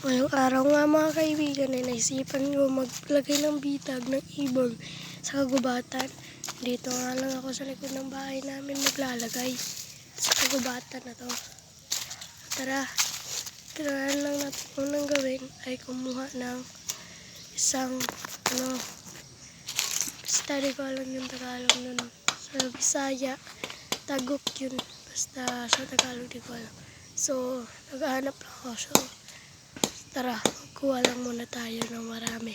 Ngayong araw nga mga kaibigan ay naisipan ko maglagay ng bitag ng ibon sa kagubatan. Dito nga lang ako sa likod ng bahay namin maglalagay sa kagubatan na to. Tara, tirahan lang natin unang gawin ay kumuha ng isang basta di ko alam yung Tagalog nun. Sa Bisaya, tagok yun. Basta sa Tagalog di ko alam. So, naghahanap lang ako. So, tara, kuha lang muna tayo ng marami.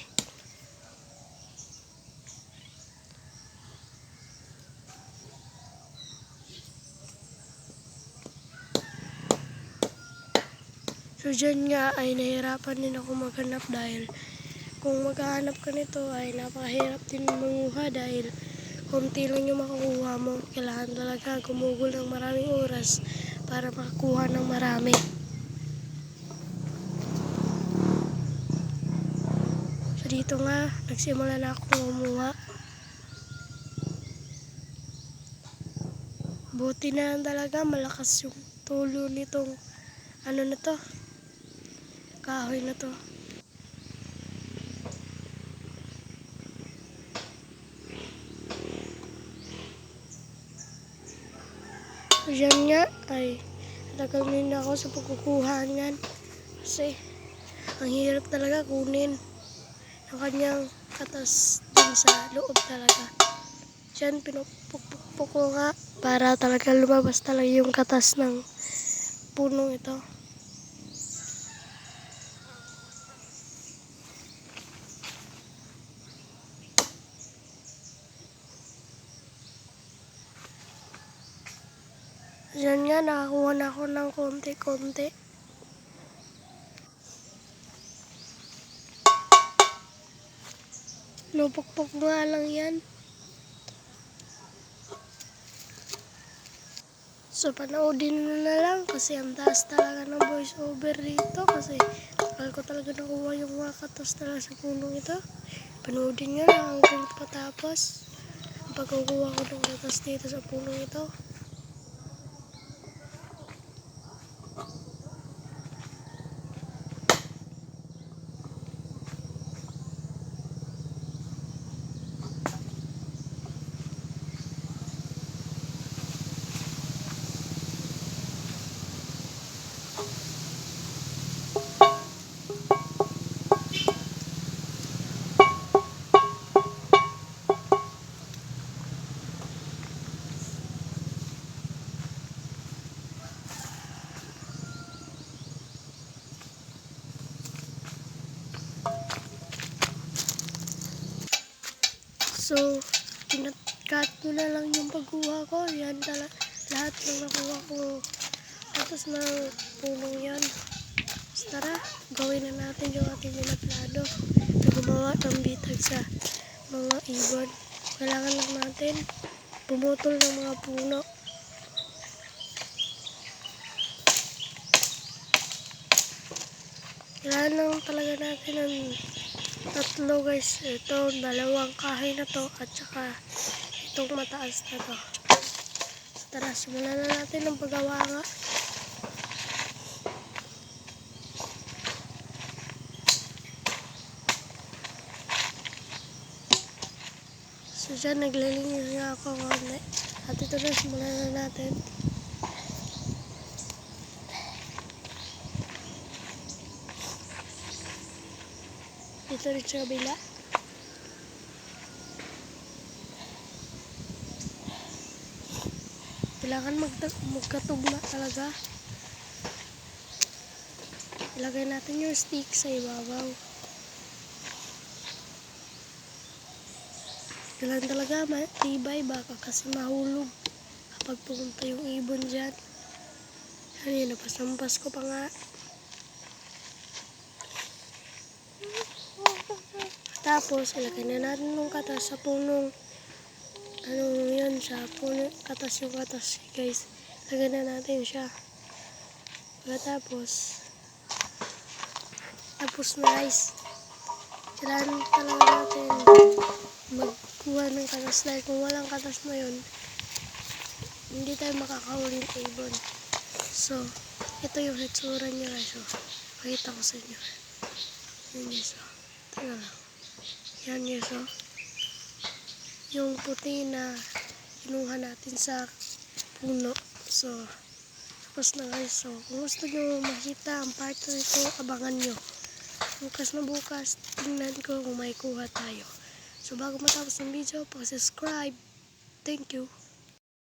So dyan nga ay nahirapan din ako maghanap dahil kung maghahanap ka nito ay napakahirap din manguha dahil konti lang yung makukuha mo. Kailangan talaga gumugol ng maraming oras para makakuha ng marami. So dito nga, nagsimula na ako kumuha. Buti na lang talaga malakas yung tulo nitong na to, kahoy na to. So dyan nga ay tagal din ako sa pagkukuha niyan kasi ang hirap talaga kunin ang kanyang katas din sa loob talaga. Diyan pinupukpuk ko nga para talaga lumabas talaga yung katas ng punong ito. Diyan nga nakakuha na ako ng konti-konti. Nupukpuk nga lang yan. So panoodin mo na lang kasi ang taas talaga ng voice over dito kasi tagal ko talaga nakuha yung mga katas talaga sa punong ito. Panoodin nyo lang hanggang patapos ang pagkukuha ko ng katas dito sa punong ito. So, pinat-cut ko na lang yung pagkuha ko. Yan lahat ng nakuha ko. Tapos ng punong yan. Tara, gawin na natin yung ating pinaplano na gumawa ng bitag sa mga ibon. Kailangan lang natin pumutol ng mga puno. Kailangan lang talaga natin ng tatlo guys. Ito, dalawang kahoy na to at saka itong mataas na to. So, tara, simulan na natin ang paggawa nga. So dyan, naglilinis nga ako konti. At ito na, simulan na natin. Dito rin sa kabila. Kailangan magkatugma talaga. Ilagay natin yung stick sa ibabaw. Kailangan talaga matibay baka kasi mahulog kapag pumunta yung ibon dyan. Ano, napasampas ko pa nga. Tapos, ilagay na natin yung katas sa punong yun, sa puno, katas yung katas guys. Ilagay na natin siya. Tapos na guys. Kailangan talaga natin magkuha ng katas dahil kung walang katas na yun, hindi tayo makakahuli ng ibon. So, ito yung hitsura niya guys. Pakita ko sa inyo. Yan guys, oh. Teka lang. Yan guys, oh. Yung puti na kinuha natin sa puno. So, tapos na guys. So, kung gusto nyo makita ang part nito, abangan nyo. Bukas na bukas, tingnan ko kung may kuha tayo. So, bago matapos ang video, subscribe. Thank you.